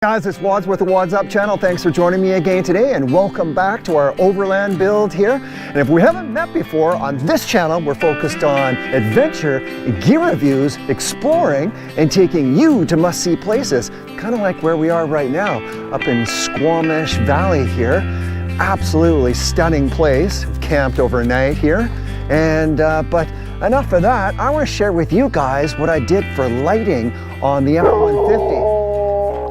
Guys, it's WADZ with the WADZ Up channel. Thanks for joining me again today and welcome back to our Overland build here. And if we haven't met before, on this channel we're focused on adventure, gear reviews, exploring, and taking you to must-see places, kind of like where we are right now, up in Squamish Valley here. Absolutely stunning place. We've camped overnight here. And but enough of that, I want to share with you guys what I did for lighting on the F-150.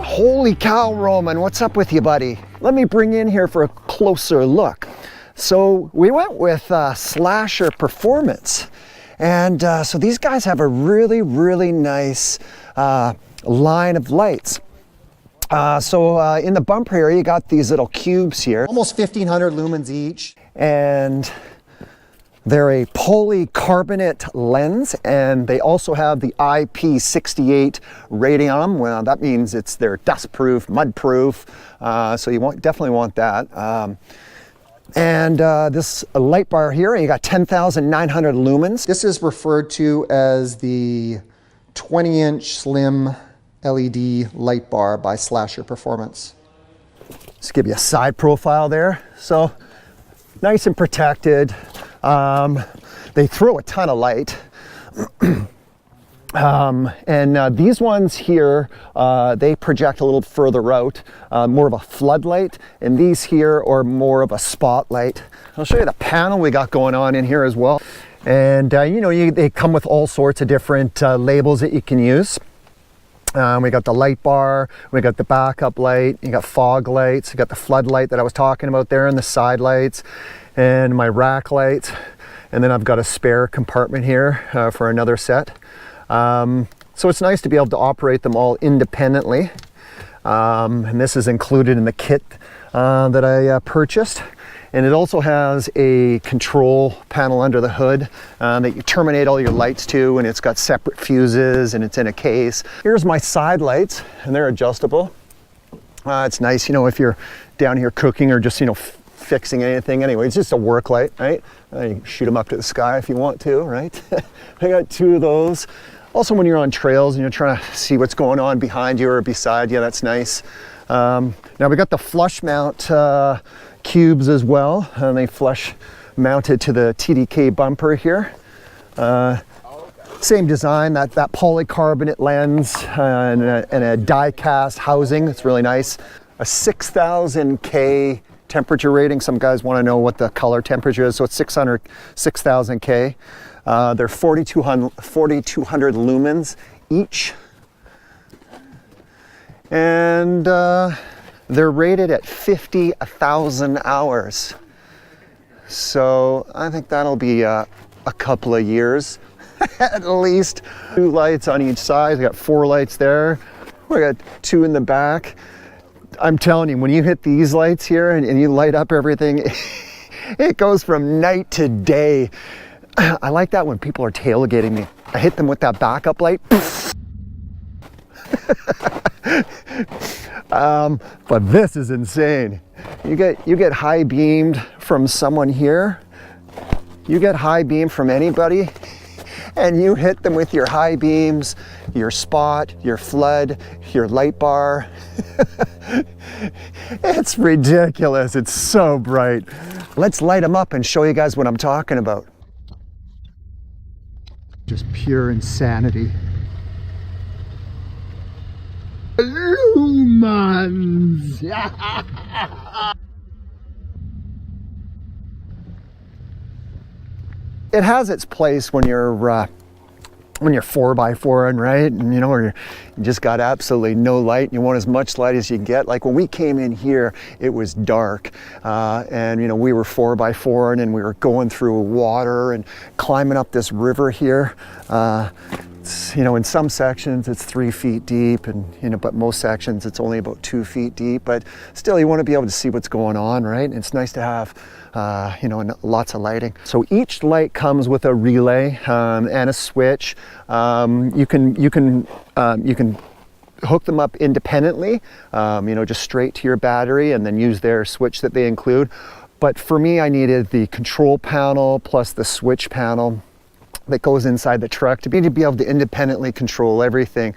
Holy cow, Roman, what's up with you, buddy? Let me bring you in here for a closer look. So we went with Slasher Performance. And so these guys have a really nice line of lights. So in the bumper area, you got these little cubes here, almost 1,500 lumens each. And they're a polycarbonate lens, and they also have the IP68 rating on them. Well, that means they're dust-proof, mud-proof, so you definitely want that. This light bar here, you got 10,900 lumens. This is referred to as the 20-inch slim LED light bar by Slasher Performance. Just give you a side profile there. So nice and protected. They throw a ton of light. These ones here, they project a little further out, more of a floodlight, and these here are more of a spotlight. I'll show you the panel we got going on in here as well. And they come with all sorts of different labels that you can use. We got the light bar, we got the backup light, you got fog lights, you got the floodlight that I was talking about there, and the side lights, and my rack lights, and then I've got a spare compartment here for another set. So it's nice to be able to operate them all independently, and this is included in the kit that I purchased. And it also has a control panel under the hood that you terminate all your lights to, and it's got separate fuses and it's in a case. Here's my side lights, and they're adjustable. It's nice, if you're down here cooking or just, fixing anything. Anyway, it's just a work light, right? You can shoot them up to the sky if you want to, right? I got two of those. Also, when you're on trails and you're trying to see what's going on behind you or beside you, that's nice. Now we got the flush mount cubes as well, and they flush mounted to the TDK bumper here. Same design, that polycarbonate lens and a die cast housing. It's really nice. A 6,000 K temperature rating. Some guys want to know what the color temperature is, so it's 6,000 K. They're 4,200 lumens each. And they're rated at 50,000 hours. So I think that'll be a couple of years at least. Two lights on each side. We got 4 lights there. We got 2 in the back. I'm telling you, when you hit these lights here and you light up everything, it goes from night to day. I like that when people are tailgating me. I hit them with that backup light. But this is insane. You get high beamed from someone here. You get high beam from anybody, and you hit them with your high beams, your spot, your flood, your light bar. It's ridiculous. It's so bright. Let's light them up and show you guys what I'm talking about. Just pure insanity. Lumens. It has its place when you're 4x4, right? And or you just got absolutely no light and you want as much light as you get. Like when we came in here, it was dark, and we were 4x4 and we were going through water and climbing up this river here. In some sections it's 3 feet deep, and but most sections it's only about 2 feet deep. But still, you want to be able to see what's going on, right? And it's nice to have lots of lighting. So each light comes with a relay and a switch. You can hook them up independently, just straight to your battery, and then use their switch that they include. But for me, I needed the control panel plus the switch panel. that goes inside the truck to be able to independently control everything.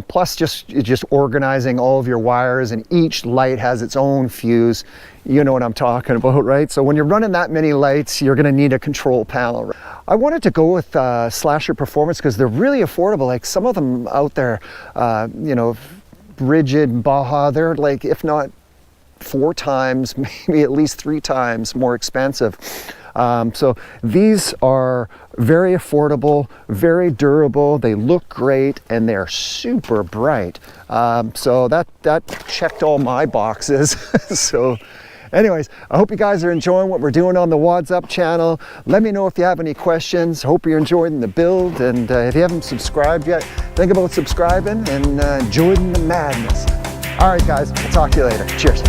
Plus just organizing all of your wires, and each light has its own fuse. You know what I'm talking about, right? So when you're running that many lights, you're gonna need a control panel. I wanted to go with Slasher Performance because they're really affordable. Like some of them out there, you know, Rigid, Baja, they're like, if not 4 times, maybe at least 3 times more expensive. So these are very affordable, very durable, they look great, and they're super bright. So that checked all my boxes. So anyways, I hope you guys are enjoying what we're doing on the WADZ Up channel. Let me know if you have any questions. Hope you're enjoying the build, and if you haven't subscribed yet, think about subscribing and joining the madness. All right guys, I'll talk to you later. Cheers.